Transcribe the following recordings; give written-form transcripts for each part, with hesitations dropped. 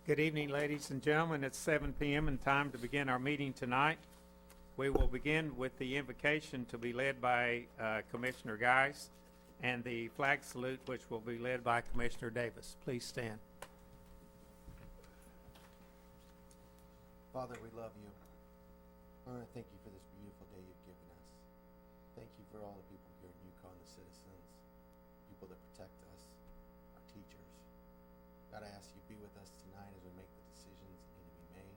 Good evening, ladies and gentlemen. It's 7 p.m. and time to begin our meeting tonight. We will begin with the invocation to be led by Commissioner Geis and the flag salute, which will be led by Commissioner Davis. Please stand. Father, we love you. I want to thank you for this beautiful day you've given us. Thank you for all the people here in Yukon, the citizens, people that protect us, our teachers. God, I ask you to be with us tonight as we make the decisions that need to be made.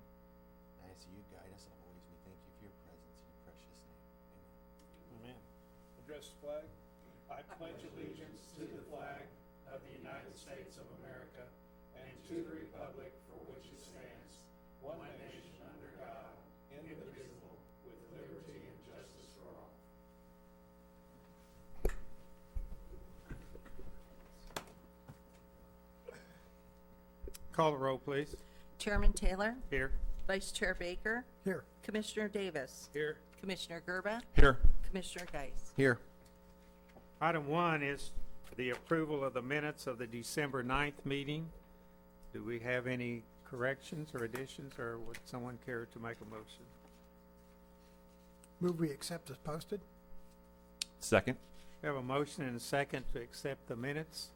And I ask you to guide us always. We thank you for your presence in your precious name. Amen. Amen. Address the flag. I pledge allegiance to the flag of the United States of America and to the republic for which it stands, one nation under God, indivisible, with liberty and justice for all. Call the roll, please. Chairman Taylor, Here. Vice Chair Baker, Here. Commissioner Davis, Here. Commissioner Gerba, Here. Commissioner Geis. Here. Item 1 is the approval of the minutes of the December 9th meeting. Do we have any corrections or additions, or would someone care to make a motion? Move we accept as posted. Second. We have a motion and a second to accept the minutes.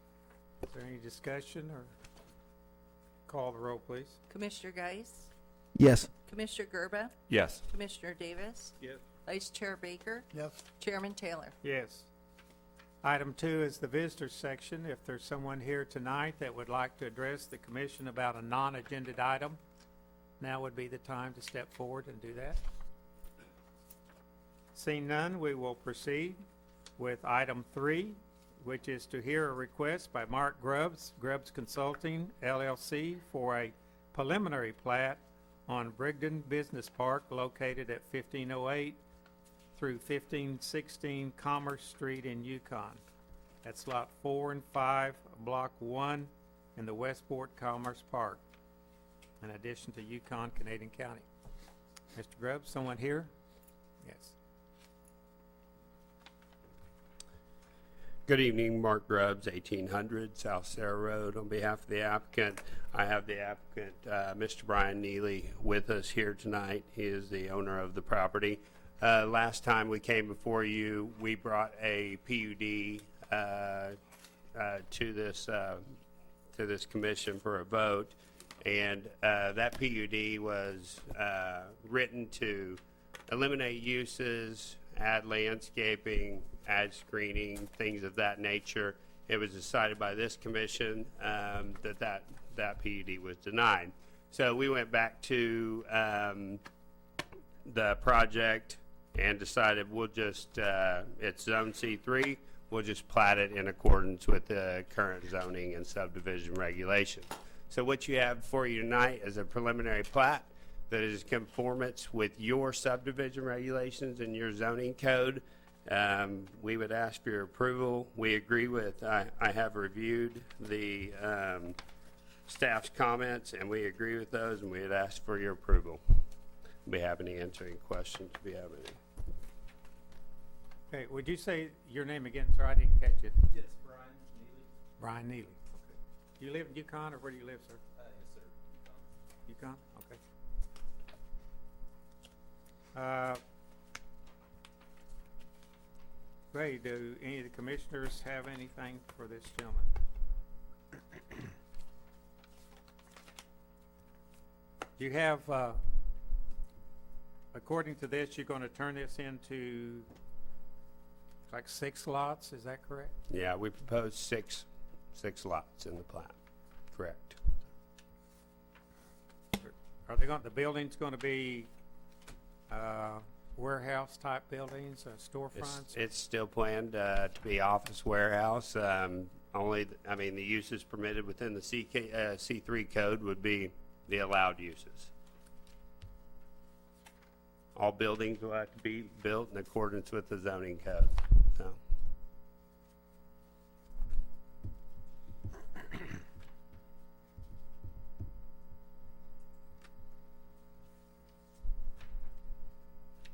Is there any discussion, or call the roll, please? Commissioner Geis, Yes. Commissioner Gerba, Yes. Commissioner Davis, Yes. Vice Chair Baker, Yes. Chairman Taylor. Yes. Item 2 is the visitors section. If there's someone here tonight that would like to address the commission about a non-agenda item, now would be the time to step forward and do that. Seeing none, we will proceed with item 3, which is to hear a request by Mark Grubbs, Grubbs Consulting, LLC, for a preliminary plat on Brigden Business Park located at 1508 through 1516 Commerce Street in Yukon. That's lot 4 and 5, block 1 in the Westport Commerce Park, in addition to Yukon, Canadian County. Mr. Grubbs, someone here? Yes. Good evening, Mark Grubbs, 1800 South Sarah Road. On behalf of the applicant, I have the applicant, Mr. Brian Neely, with us here tonight. He is the owner of the property. Last time we came before you, we brought a PUD to this commission for a vote, and that PUD was written to eliminate uses, add landscaping, add screening, things of that nature. It was decided by this commission that PUD was denied. So we went back to the project and decided we'll just, it's zone C3, we'll just plat it in accordance with the current zoning and subdivision regulations. So what you have for you tonight is a preliminary plat that is in conformance with your subdivision regulations and your zoning code. We would ask for your approval. We agree with, I have reviewed the staff's comments, and we agree with those, and we would ask for your approval. Be happy to answer any questions if you have any. Okay, would you say your name again, sir? I didn't catch it. Yes, Brian Neely. Brian Neely. Okay. Do you live in Yukon, or where do you live, sir? Yes, sir. Yukon? Okay. Great. Do any of the commissioners have anything for this gentleman? You have, according to this, you're going to turn this into like 6 lots, is that correct? Yeah, we proposed six lots in the plat. Correct. Are they going, the building's going to be warehouse type buildings, storefronts? It's still planned to be office warehouse. Only, I mean, the uses permitted within the C3 code would be the allowed uses. All buildings will have to be built in accordance with the zoning code. So.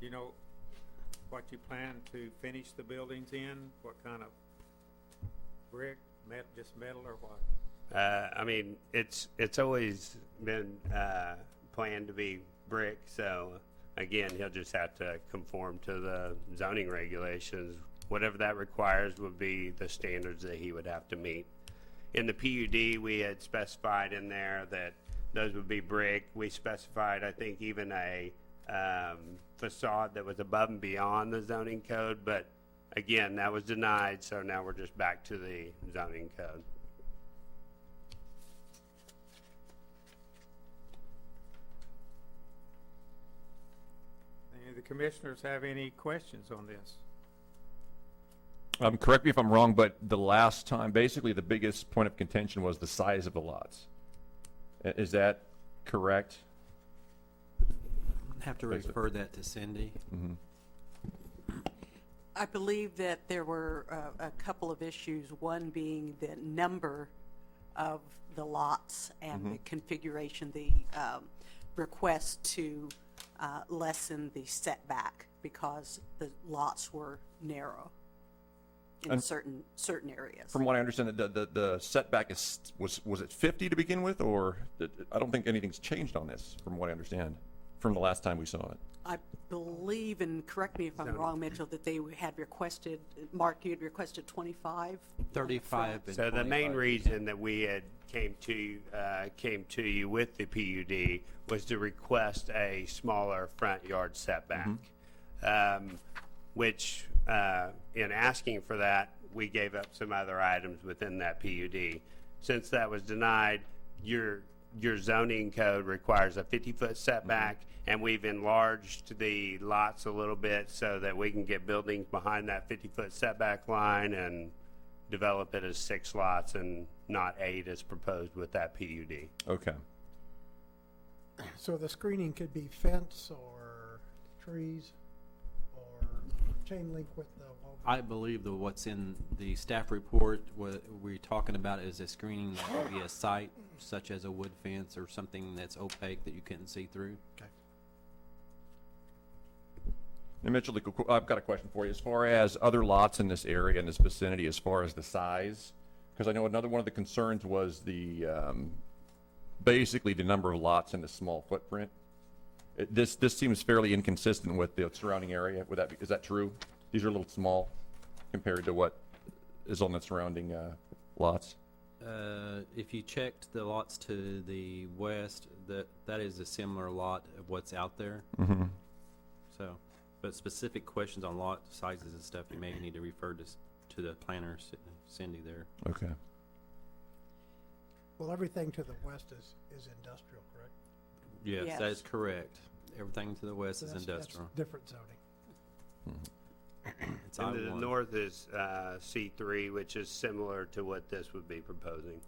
You know what you plan to finish the buildings in? What kind of brick, just metal, or what? I mean, it's always been planned to be brick, so again, he'll just have to conform to the zoning regulations. Whatever that requires would be the standards that he would have to meet. In the PUD, we had specified in there that those would be brick. We specified, I think, even a facade that was above and beyond the zoning code, but again, that was denied, so now we're just back to the zoning code. Any of the commissioners have any questions on this? Correct me if I'm wrong, but the last time, basically the biggest point of contention was the size of the lots. Is that correct? Have to refer that to Cindy. I believe that there were a couple of issues, one being the number of the lots and the configuration, the request to lessen the setback because the lots were narrow in And certain areas. From what I understand, the setback was it 50 to begin with, or I don't think anything's changed on this, from what I understand, from the last time we saw it. I believe, and correct me if I'm wrong, Mitchell, that they had requested, Mark, you had requested 25? 35 and So the main 25. reason that we had came to you with the PUD was to request a smaller front yard setback, which in asking for that, we gave up some other items within that PUD. Since that was denied, your zoning code requires a 50-foot setback, and we've enlarged the lots a little bit so that we can get buildings behind that 50-foot setback line and develop it as 6 lots and not 8 as proposed with that PUD. Okay. So the screening could be fence or trees or chain link with the wall. I believe that what's in the staff report, what we're talking about is a screening that would be a site, such as a wood fence or something that's opaque that you couldn't see through. Okay. And Mitchell, I've got a question for you. As far as other lots in this area, in this vicinity, as far as the size, because I know another one of the concerns was the, basically the number of lots in the small footprint. This seems fairly inconsistent with the surrounding area. Is that true? These are a little small compared to what is on the surrounding lots? If you checked the lots to the west, that is a similar lot of what's out there. So, but specific questions on lot sizes and stuff, you may need to refer to the planner, Cindy there. Okay. Well, everything to the west is industrial, correct? Yes, Yes. that is correct. Everything to the west So is that's industrial. different zoning. It's And to the I-1. north is C3, which is similar to what this would be proposing.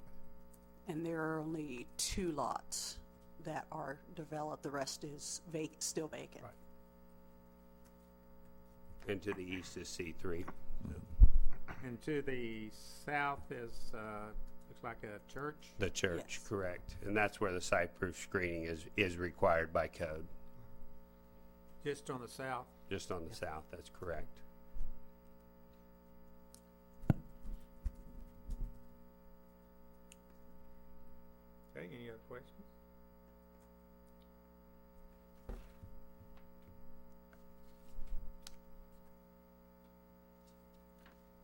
And there are only 2 lots that are developed. The rest is still vacant. Right. And to the east is C3. And to the south is, looks like a church. The church, Yes. correct. And that's where the site-proof screening is required by code. Just on the south. Just on the south, that's correct. Okay, any other questions?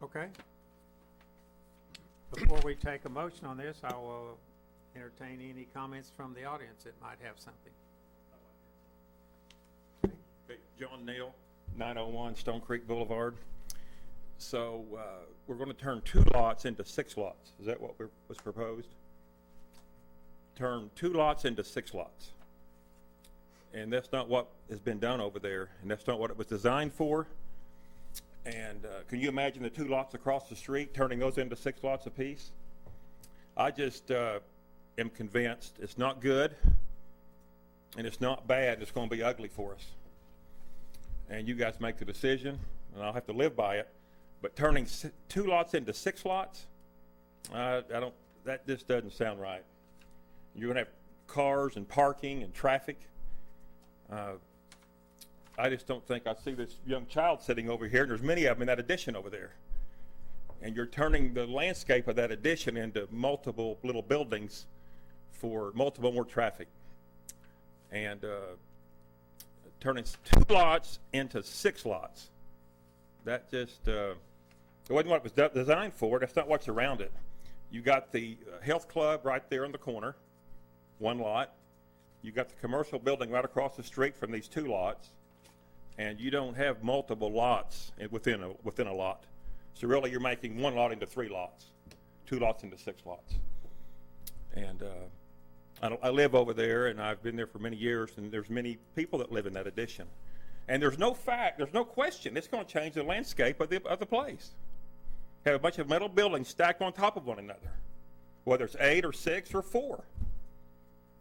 Okay. Before we take a motion on this, I will entertain any comments from the audience that might have something. Okay, John Neal, 901 Stone Creek Boulevard. So we're going to turn 2 lots into 6 lots. Is that what was proposed? Turn 2 lots into 6 lots. And that's not what has been done over there, and that's not what it was designed for. And can you imagine the 2 lots across the street, turning those into 6 lots apiece? I just am convinced it's not good, and it's not bad. It's going to be ugly for us. And you guys make the decision, and I'll have to live by it. But turning 2 lots into 6 lots, that just doesn't sound right. You're going to have cars and parking and traffic. I just don't think I see this young child sitting over here, and there's many of them in that addition over there. and you're turning the landscape of that addition into multiple little buildings for multiple more traffic. And turning 2 lots into 6 lots. That just, it wasn't what it was designed for. That's not what's around it. You got the health club right there in the corner, 1 lot. You got the commercial building right across the street from these 2 lots. And you don't have multiple lots within a lot. So really you're making 1 lot into 3 lots, 2 lots into 6 lots. And I live over there, and I've been there for many years, and there's many people that live in that addition. And there's no question, it's going to change the landscape of the place. Have a bunch of metal buildings stacked on top of one another, whether it's 8 or 6 or 4.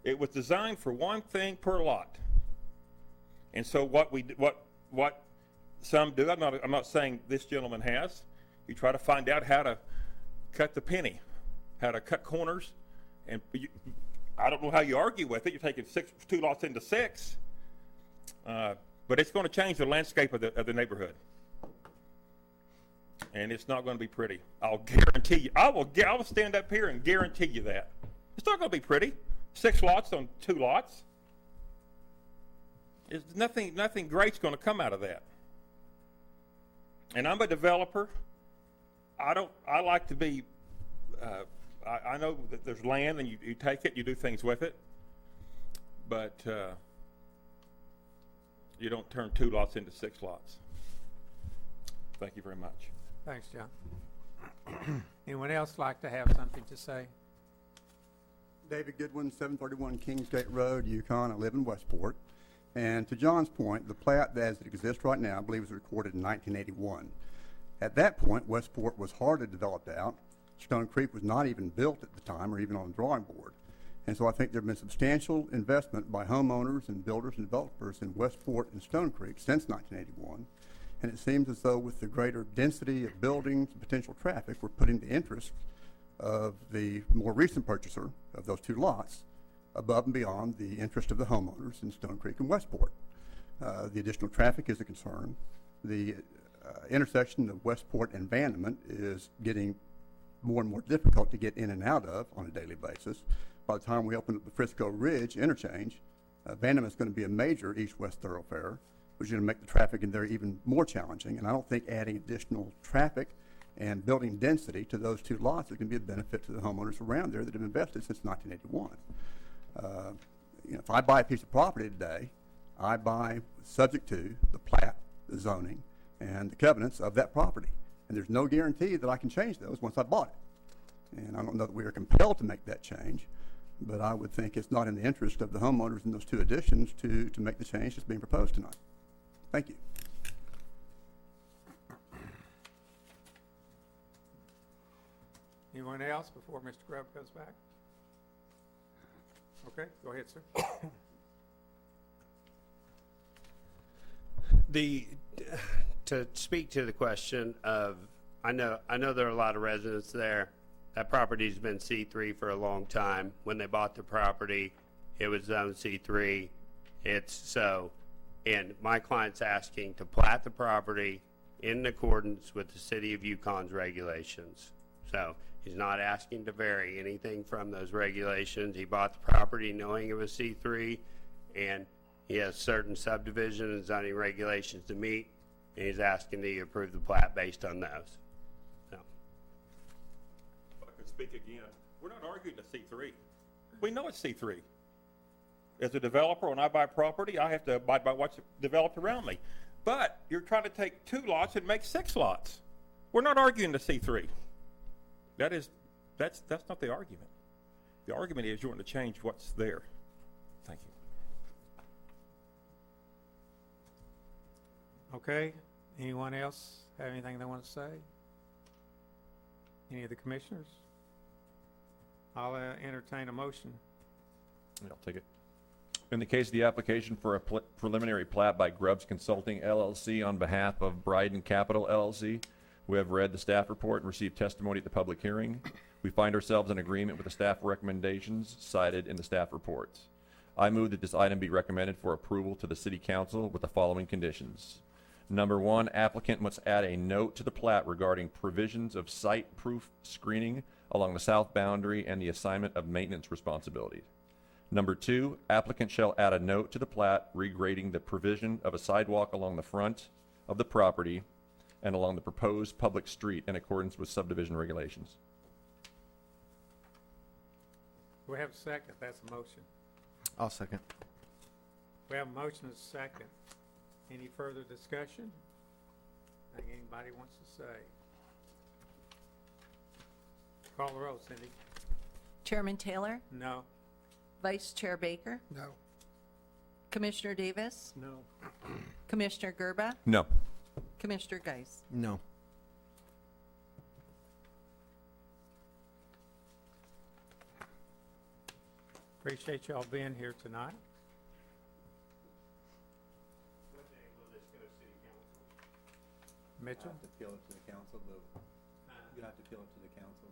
It was designed for 1 thing per lot. And so what some do, I'm not saying this gentleman has, you try to find out how to cut the penny, how to cut corners, and I don't know how you argue with it. You're taking 2 lots into 6, but it's going to change the landscape of the neighborhood, and it's not going to be pretty. I'll guarantee you. I will stand up here and guarantee you that it's not going to be pretty. 6 lots on 2 lots. There's nothing great's going to come out of that. And I'm a developer. I like to be. I know that there's land and you take it, you do things with it, but you don't turn 2 lots into 6 lots. Thank you very much. Thanks, John. Anyone else like to have something to say? David Goodwin, 731 Kingsgate Road, Yukon. I live in Westport. And to John's point, the plat as it exists right now, I believe, was recorded in 1981. At that point, Westport was hardly developed out. Stone Creek was not even built at the time or even on the drawing board. And so I think there have been substantial investment by homeowners and builders and developers in Westport and Stone Creek since 1981. And it seems as though with the greater density of buildings and potential traffic, we're putting the interest of the more recent purchaser of those 2 lots above and beyond the interest of the homeowners in Stone Creek and Westport. The additional traffic is a concern. The intersection of Westport and Vandermont is getting more and more difficult to get in and out of on a daily basis. By the time we open up the Frisco Ridge interchange, Vandermont is going to be a major east-west thoroughfare, which is going to make the traffic in there even more challenging. And I don't think adding additional traffic and building density to those 2 lots is going to be a benefit to the homeowners around there that have invested since 1981. If I buy a piece of property today, I buy subject to the plat, the zoning, and the covenants of that property. And there's no guarantee that I can change those once I bought it. And I don't know that we are compelled to make that change, but I would think it's not in the interest of the homeowners in those 2 additions to make the change that's being proposed tonight. Thank you. Anyone else before Mr. Grubb goes back? Okay, go ahead, sir. To speak to the question of, I know there are a lot of residents there. That property's been C3 for a long time. When they bought the property, it was zone C3. And my client's asking to plat the property in accordance with the City of Yukon's regulations. So he's not asking to vary anything from those regulations. He bought the property knowing it was C3, and he has certain subdivision and zoning regulations to meet, and he's asking that you approve the plat based on those. So. If I could speak again, we're not arguing the C3. We know it's C3. As a developer, when I buy property, I have to abide by what's developed around me. But you're trying to take 2 lots and make 6 lots. We're not arguing the C3. That's not the argument. The argument is you want to change what's there. Thank you. Okay, anyone else have anything they want to say? Any of the commissioners? I'll entertain a motion. I'll take it. In the case of the application for a preliminary plat by Grubbs Consulting LLC on behalf of Bryden Capital LLC, we have read the staff report and received testimony at the public hearing. We find ourselves in agreement with the staff recommendations cited in the staff reports. I move that this item be recommended for approval to the City Council with the following conditions. Number 1, applicant must add a note to the plat regarding provisions of site-proof screening along the south boundary and the assignment of maintenance responsibilities. Number 2, applicant shall add a note to the plat regrading the provision of a sidewalk along the front of the property and along the proposed public street in accordance with subdivision regulations. We have a second, that's a motion. I'll second. We have a motion and a second. Any further discussion? Anything anybody wants to say? Call the roll, Cindy. Chairman Taylor? No. Vice Chair Baker? No. Commissioner Davis? No. Commissioner Gerba? No. Commissioner Geis? No. Appreciate y'all being here tonight. What day will this go to city council? Mitchell? appeal it to the council, you have to appeal it to the council.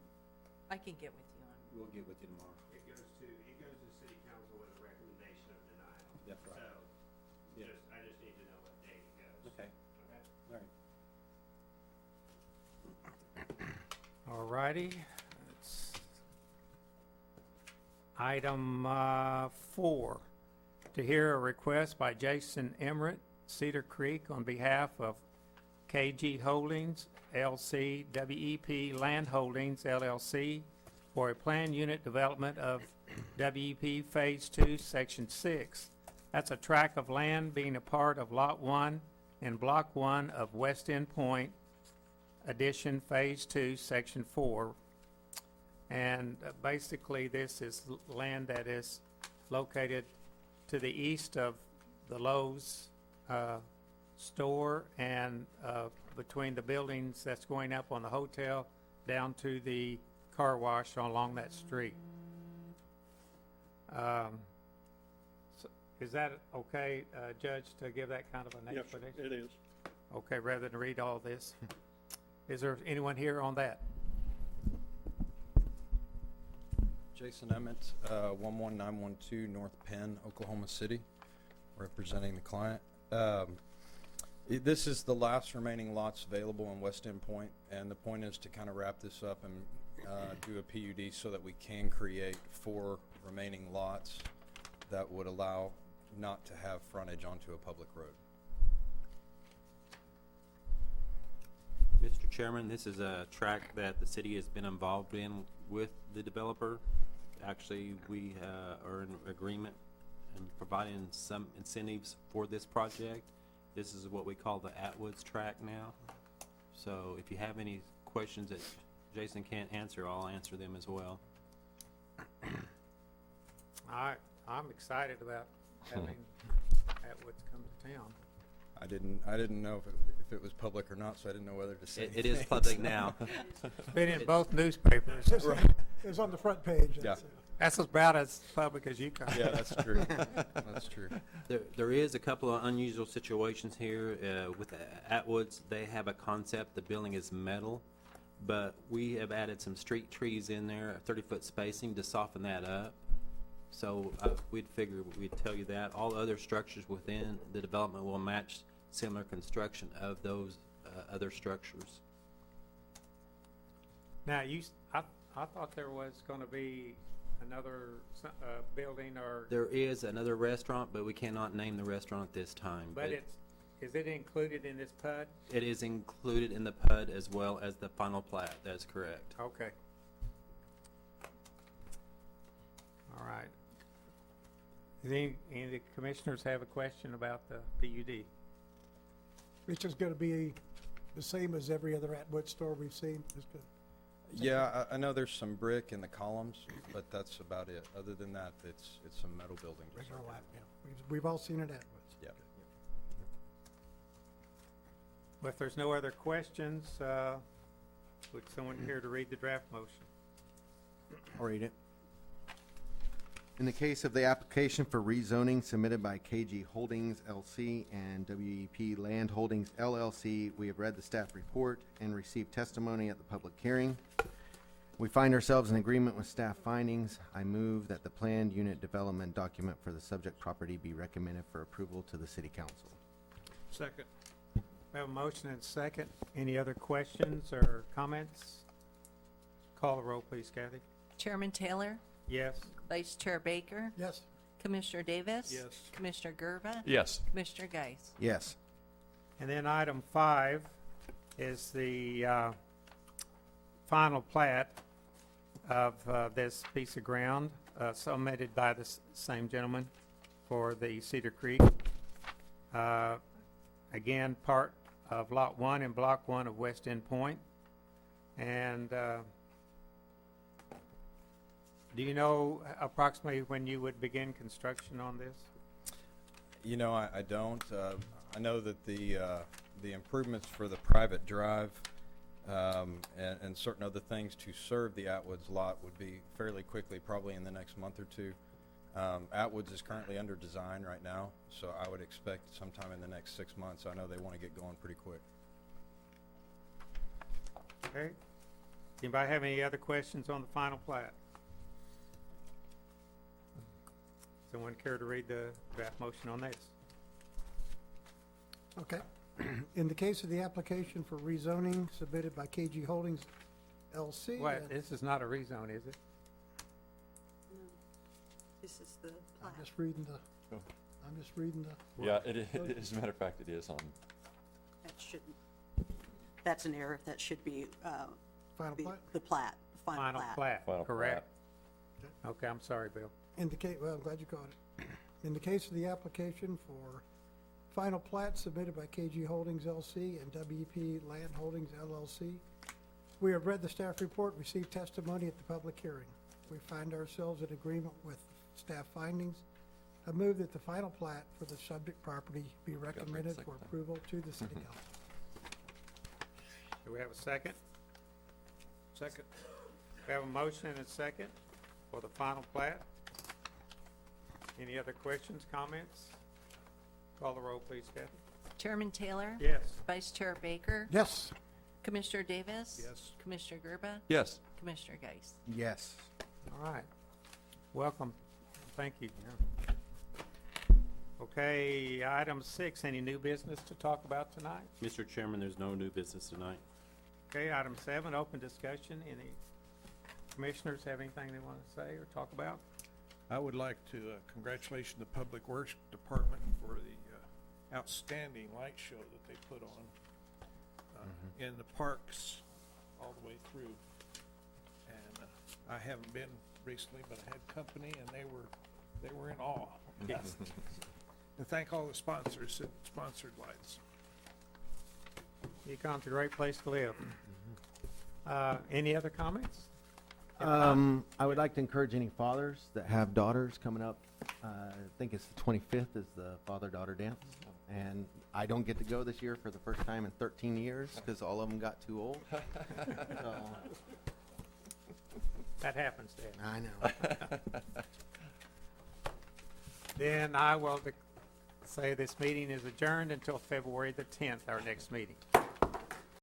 I can get with you on. We'll get with you tomorrow. It goes to city council with a recommendation of denial. That's right. So, Yeah. I just need to know what date it goes. Okay. Okay? All right. All righty. Item 4, to hear a request by Jason Emmerich, Cedar Creek, on behalf of KG Holdings, LC, WEP Land Holdings, LLC, for a planned unit development of WEP Phase 2, Section 6. That's a tract of land being a part of Lot 1 and Block 1 of West End Point, Addition Phase 2, Section 4. And basically, this is land that is located to the east of the Lowe's store and between the buildings that's going up on the hotel down to the car wash along that street. So is that okay, Judge, to give that kind of an Yes, explanation? it is. Okay, rather than read all this. Is there anyone here on that? Jason Emmett, 11912 North Penn, Oklahoma City, representing the client. This is the last remaining lots available in West End Point, and the point is to kind of wrap this up and do a PUD so that we can create 4 remaining lots that would allow not to have frontage onto a public road. Mr. Chairman, this is a tract that the city has been involved in with the developer. Actually, we are in agreement and providing some incentives for this project. This is what we call the Atwoods tract now. So if you have any questions that Jason can't answer, I'll answer them as well. I'm excited about having Atwoods come to town. I didn't know if it was public or not, so I didn't know whether to say It is anything. public now. It's been in both newspapers. It was on the front page. Yeah. That's it. That's about as public as you can. Yeah, that's true. That's true. There is a couple of unusual situations here. With Atwoods, they have a concept, the building is metal, but we have added some street trees in there, 30-foot spacing to soften that up. So we'd figure we'd tell you that. All other structures within the development will match similar construction of those other structures. Now, I thought there was going to be another building or, There is another restaurant, but we cannot name the restaurant at this time. but is it included in this PUD? It is included in the PUD as well as the final plat. That is correct. Okay. All right. Does any of the commissioners have a question about the PUD? It's just gonna be the same as every other Atwood store we've seen. It's good. Yeah, I know there's some brick in the columns, but that's about it. Other than that, it's some metal buildings. Regular lap, yeah. We've all seen it at Atwoods. Yeah. Well, if there's no other questions, would someone here to read the draft motion? I'll read it. In the case of the application for rezoning submitted by KG Holdings LC and WEP Land Holdings LLC, we have read the staff report and received testimony at the public hearing. We find ourselves in agreement with staff findings. I move that the planned unit development document for the subject property be recommended for approval to the city council. Second. We We have a motion and a second. Any other questions or comments? Call the roll, please, Kathy. Chairman Taylor, Yes. Vice Chair Baker, Yes. Commissioner Davis. Yes. Commissioner Gerva. Yes. Commissioner Geis. Yes. And then item 5 is the final plat of this piece of ground submitted by the same gentleman for the Cedar Creek. Again, part of Lot 1 and Block 1 of West End Point. And do you know approximately when you would begin construction on this? You know, I don't. I know that the improvements for the private drive and certain other things to serve the Atwoods lot would be fairly quickly, probably in the next month or two. Atwoods is currently under design right now, so I would expect sometime in the next 6 months. I know they want to get going pretty quick. Okay. Anybody have any other questions on the final plat? Someone care to read the draft motion on this? Okay. In the case of the application for rezoning submitted by KG Holdings LC. What, this is not a rezone, is it? This is the I'm plat. just reading the, Yeah, it is, as a matter of fact, it is on. That shouldn't, that's an error. That should be final plat. the plat, the final Final plat. plat, Final correct? Okay, I'm sorry, Bill. Well, I'm glad you caught it. In the case of the application for final plat submitted by KG Holdings LC and WP Land Holdings LLC, we have read the staff report, received testimony at the public hearing. We find ourselves in agreement with staff findings. I move that the final plat for the subject property be recommended for approval to the city council. Do we have a second? Second. We have a motion and a second for the final plat. Any other questions, comments? Call the roll, please, Kathy. Chairman Taylor. Yes. Vice Chair Baker. Yes. Commissioner Davis. Yes. Commissioner Gerba. Yes. Commissioner Geis. Yes. All right. Welcome. Thank you. Okay, item 6, any new business to talk about tonight? Mr. Chairman, there's no new business tonight. Okay, item 7, open discussion. Any commissioners have anything they want to say or talk about? I would like to congratulate the Public Works Department for the outstanding light show that they put on in the parks all the way through. And I haven't been recently, but I had company, and they were in awe. Yes. And thank all the sponsors that sponsored lights. Yukon's a great place to live. Any other comments? I would like to encourage any fathers that have daughters coming up. I think it's the 25th is the father-daughter dance. And I don't get to go this year for the first time in 13 years because all of them got too old. So, That happens, Dad. I know. Then I will say this meeting is adjourned until February the 10th, our next meeting.